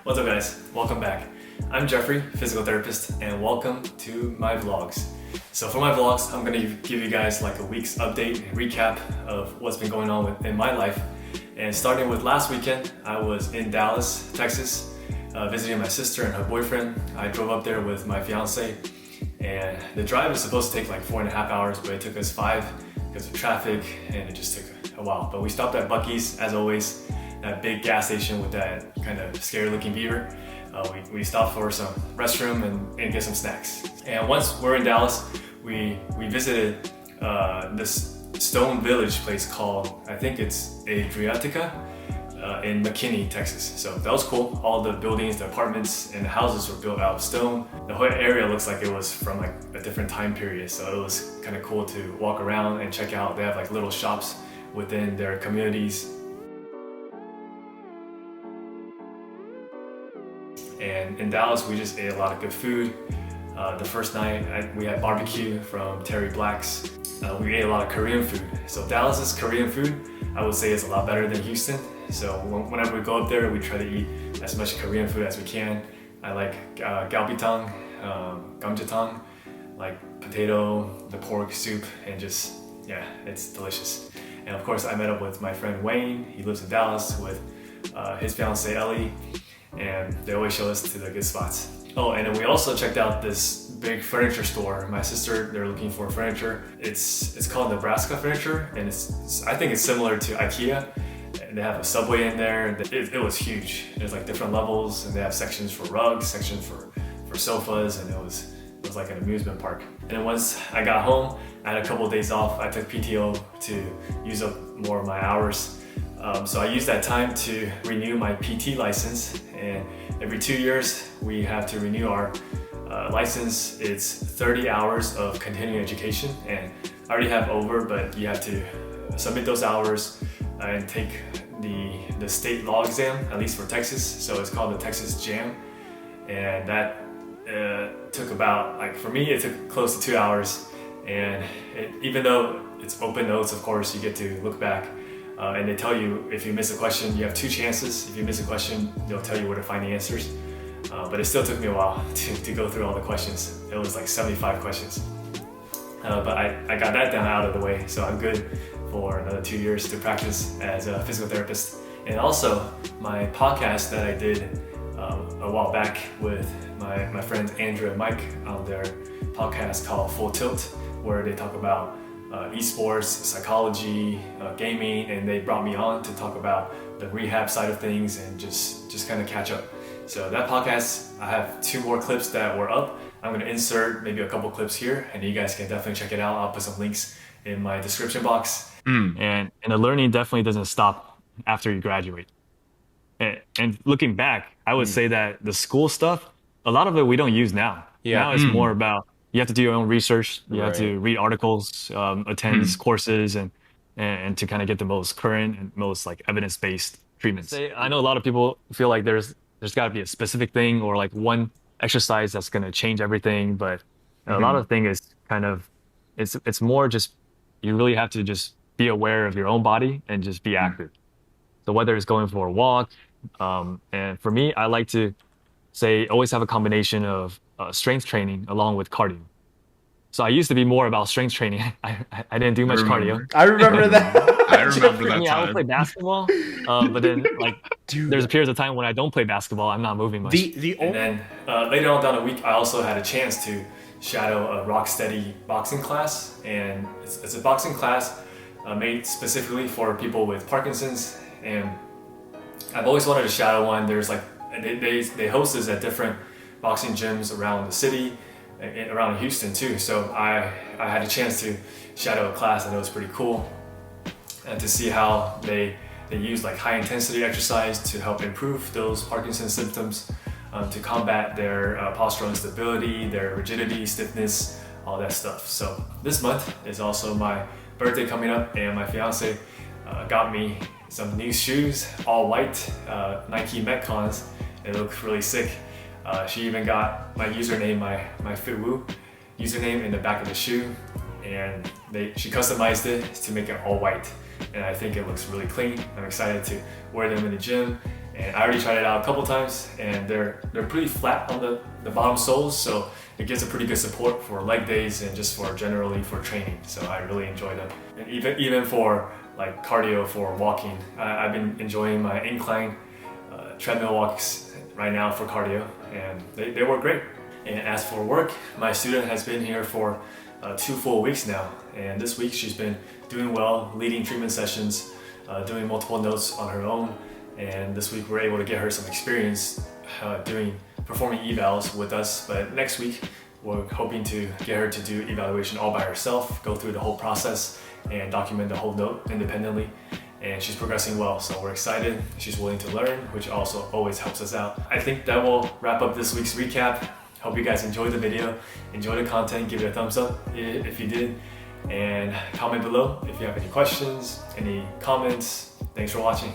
What's up guys, welcome back. I'm Jeffrey, physical therapist, and welcome to my vlogs. So for my vlogs, I'm gonna give you guys like a week's update and recap of what's been going on in my life. And starting with last weekend, I was in Dallas, Texas, visiting my sister and her boyfriend. I drove up there with my fiance, and the drive was supposed to take like 4.5 hours, but it took us 5 because of traffic, and it just took a while. But we stopped at Buc-ee's, as always, that big gas station with that kind of scary looking beaver. We stopped for some restroom and get some snacks. And once we're in Dallas, we visited this stone village place called, I think it's Adriatica, in McKinney, Texas. So that was cool. All the buildings, the apartments, and the houses were built out of stone. The whole area looks like it was from like a different time period. So it was kind of cool to walk around and check out. They have like little shops within their communities. And in Dallas, we just ate a lot of good food. The first night, we had barbecue from Terry Black's. We ate a lot of Korean food. So Dallas's Korean food, I would say, is a lot better than Houston. So whenever we go up there, we try to eat as much Korean food as we can. I like galbitang, gamjatang, like potato, the pork soup, and just, yeah, it's delicious. And of course, I met up with my friend Wayne. He lives in Dallas with his fiancée Ellie, and they always show us to the good spots. Oh, and then we also checked out this big furniture store. My sister, they're looking for furniture. It's called Nebraska Furniture, and I think it's similar to IKEA. And they have a subway in there. It was huge. There's like different levels, and they have sections for rugs, sections for sofas, and it was like an amusement park. And then once I got home, I had a couple of days off. I took PTO to use up more of my hours. So I used that time to renew my PT license, and every 2 years we have to renew our license. It's 30 hours of continuing education, and I already have over, but you have to submit those hours and take the state law exam, at least for Texas. So it's called the Texas Jam, and that took about, like for me, it took close to 2 hours. And even though it's open notes, of course, you get to look back. And they tell you if you miss a question, you have 2 chances. If you miss a question, they'll tell you where to find the answers. But it still took me a while to go through all the questions. It was like 75 questions. But I got that down out of the way, so I'm good for another 2 years to practice as a physical therapist. And also my podcast that I did a while back with my friends Andrew and Mike on their podcast called Full Tilt, where they talk about esports, psychology, gaming, and they brought me on to talk about the rehab side of things and just kind of catch up. So that podcast, I have 2 more clips that were up. I'm gonna insert maybe a couple clips here, and you guys can definitely check it out. I'll put some links in my description box. And the learning definitely doesn't stop after you graduate. And looking back, I would say that the school stuff, a lot of it we don't use now. Yeah. Now it's more about, you have to do your own research. You have Right. to read articles, attend courses, and to kind of get the most current and most like evidence-based treatments. I know a lot of people feel like there's got to be a specific thing or like one exercise that's going to change everything, but a lot of the thing is kind of, it's more just, you really have to just be aware of your own body and just be active. So whether it's going for a walk, and for me, I like to say always have a combination of strength training along with cardio. So I used to be more about strength training. I didn't do much cardio. I remember that. I remember that I would time. play basketball, but then like there's a period of time when I don't play basketball, I'm not moving much. And then later on down the week, I also had a chance to shadow a Rocksteady boxing class, and it's a boxing class made specifically for people with Parkinson's. And I've always wanted to shadow one. There's like they host this at different boxing gyms around the city, around Houston too. So I had a chance to shadow a class, and it was pretty cool. And to see how they use like high intensity exercise to help improve those Parkinson's symptoms, to combat their postural instability, their rigidity, stiffness, all that stuff. So this month is also my birthday coming up, and my fiance got me some new shoes, all white, Nike Metcons. They look really sick. She even got my username, my FitWoo username in the back of the shoe, and she customized it to make it all white. And I think it looks really clean. I'm excited to wear them in the gym And I already tried it out a couple times, and they're pretty flat on the bottom soles, so it gives a pretty good support for leg days and just for generally for training. So I really enjoy them. And even for like cardio, for walking, I've been enjoying my incline treadmill walks right now for cardio, and they work great. And as for work, my student has been here for 2 full weeks now, and this week she's been doing well, leading treatment sessions, doing multiple notes on her own, and this week we're able to get her some experience performing evals with us. But next week we're hoping to get her to do evaluation all by herself, go through the whole process and document the whole note independently. And she's progressing well, so we're excited. She's willing to learn, which also always helps us out. I think that will wrap up this week's recap. Hope you guys enjoyed the video, enjoy the content, give it a thumbs up if you did, and comment below if you have any questions, any comments. Thanks for watching.